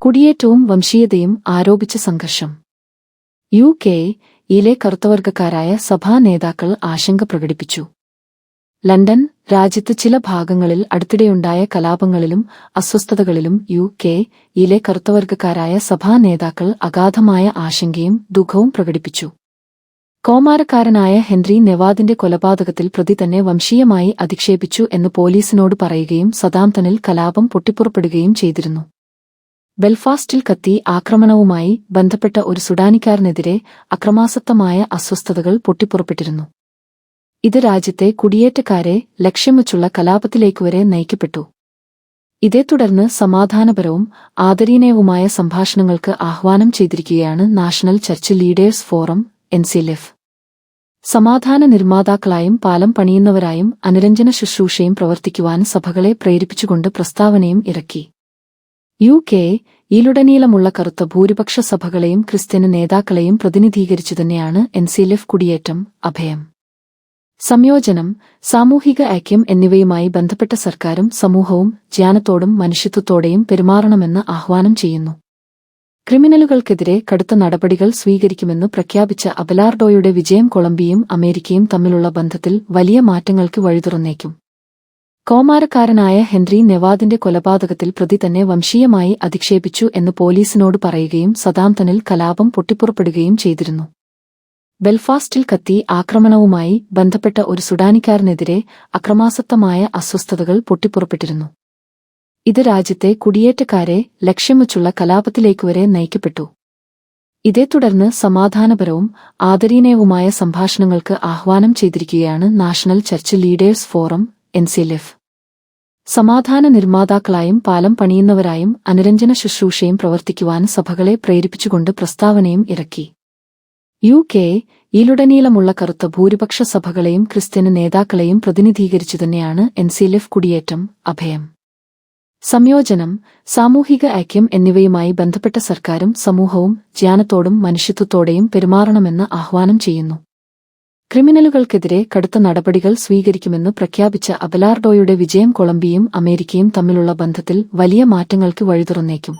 കുടിയേറ്റവും വംശീയതയും ആരോപിച്ച സംഘർഷം. യിലെ കറുത്തവർഗക്കാരായ സഭാ നേതാക്കൾ ആശങ്ക പ്രകടിപ്പിച്ചു. ലണ്ടൻ. രാജ്യത്ത് ചില ഭാഗങ്ങളിൽ അടുത്തിടെയുണ്ടായ കലാപങ്ങളിലും അസ്വസ്ഥതകളിലും യിലെ കറുത്തവർഗക്കാരായ സഭാ നേതാക്കൾ അഗാധമായ ആശങ്കയും ദുഃഖവും പ്രകടിപ്പിച്ചു. കൗമാരക്കാരനായ ഹെൻറി നെവാദിന്റെ കൊലപാതകത്തിൽ പ്രതി തന്നെ വംശീയമായി അധിക്ഷേപിച്ചു എന്ന് പോലീസിനോട് പറയുകയും സതാംപ്ടണിൽ കലാപം പൊട്ടിപ്പുറപ്പെടുകയും ചെയ്തിരുന്നു. ബെൽഫാസ്റ്റിൽ കത്തി ആക്രമണവുമായി ബന്ധപ്പെട്ട ഒരു സുഡാനിക്കാരനെതിരെ അക്രമാസക്തമായ അസ്വസ്ഥതകൾ പൊട്ടിപ്പുറപ്പെട്ടിരുന്നു. ഇത് രാജ്യത്തെ കുടിയേറ്റക്കാരെ ലക്ഷ്യം വച്ചുള്ള കലാപത്തിലേക്കുവരെ നയിക്കപ്പെട്ടു. ഇതേ തുടർന്ന് സമാധാനപരവും ആദരണീയവുമായ സംഭാഷണങ്ങൾക്ക് ആഹ്വാനം ചെയ്തിരിക്കുകയാണ് national church leaders forum (NCLF). സമാധാന നിർമ്മാതാക്കളായും പാലം പണിയുന്നവരായും അനുരഞ്ജന ശുശ്രൂഷയും പ്രവർത്തിക്കുവാൻ സഭകളെ പ്രേരിപ്പിച്ചുകൊണ്ട് പ്രസ്താവനയും ഇറക്കി. യിലുടനീളമുള്ള കറുത്ത ഭൂരിപക്ഷ സഭകളെയും ക്രിസ്ത്യൻ നേതാക്കളെയും പ്രതിനിധീകരിച്ചുതന്നെയാണ് NCLF കുടിയേറ്റം, അഭയം, സംയോജനം, സാമൂഹിക ഐക്യം എന്നിവയുമായി ബന്ധപ്പെട്ട സർക്കാരും സമൂഹവും ജ്ഞാനത്തോടും മനുഷ്യത്വത്തോടെയും പെരുമാറണമെന്ന് ആഹ്വാനം ചെയ്യുന്നു. ക്രിമിനലുകൾക്കെതിരെ കടുത്ത നടപടികൾ സ്വീകരിക്കുമെന്ന് പ്രഖ്യാപിച്ച അബെലാർഡോയുടെ വിജയം കൊളംബിയയും അമേരിക്കയും തമ്മിലുള്ള ബന്ധത്തിൽ വലിയ മാറ്റങ്ങൾക്ക് വഴിതുറന്നേക്കും. കൗമാരക്കാരനായ ഹെൻറി നെവാദിന്റെ കൊലപാതകത്തിൽ പ്രതി തന്നെ വംശീയമായി അധിക്ഷേപിച്ചു എന്ന് പോലീസിനോട് പറയുകയും സതാംപ്ടണിൽ കലാപം പൊട്ടിപ്പുറപ്പെടുകയും ചെയ്തിരുന്നു. ബെൽഫാസ്റ്റിൽ കത്തി ആക്രമണവുമായി ബന്ധപ്പെട്ട ഒരു സുഡാനിക്കാരനെതിരെ അക്രമാസക്തമായ അസ്വസ്ഥതകൾ പൊട്ടിപ്പുറപ്പെട്ടിരുന്നു. ഇത് രാജ്യത്തെ കുടിയേറ്റക്കാരെ ലക്ഷ്യം വച്ചുള്ള കലാപത്തിലേക്കുവരെ നയിക്കപ്പെട്ടു. ഇതേ തുടർന്ന് സമാധാനപരവും ആദരണീയവുമായ സംഭാഷണങ്ങൾക്ക് ആഹ്വാനം ചെയ്തിരിക്കുകയാണ് national church leaders forum (NCLF). സമാധാന നിർമ്മാതാക്കളായും പാലം പണിയുന്നവരായും അനുരഞ്ജന ശുശ്രൂഷയും പ്രവർത്തിക്കുവാൻ സഭകളെ പ്രേരിപ്പിച്ചുകൊണ്ട് പ്രസ്താവനയും ഇറക്കി. യിലുടനീളമുള്ള കറുത്ത ഭൂരിപക്ഷ സഭകളെയും ക്രിസ്ത്യൻ നേതാക്കളെയും പ്രതിനിധീകരിച്ചുതന്നെയാണ് NCLF കുടിയേറ്റം, അഭയം, സംയോജനം, സാമൂഹിക ഐക്യം എന്നിവയുമായി ബന്ധപ്പെട്ട സർക്കാരും സമൂഹവും ജ്ഞാനത്തോടും മനുഷ്യത്വത്തോടെയും പെരുമാറണമെന്ന് ആഹ്വാനം ചെയ്യുന്നു. ക്രിമിനലുകൾക്കെതിരെ കടുത്ത നടപടികൾ സ്വീകരിക്കുമെന്ന് പ്രഖ്യാപിച്ച അബെലാർഡോയുടെ വിജയം കൊളംബിയയും അമേരിക്കയും തമ്മിലുള്ള ബന്ധത്തിൽ വലിയ മാറ്റങ്ങൾക്ക് വഴിതുറന്നേക്കും.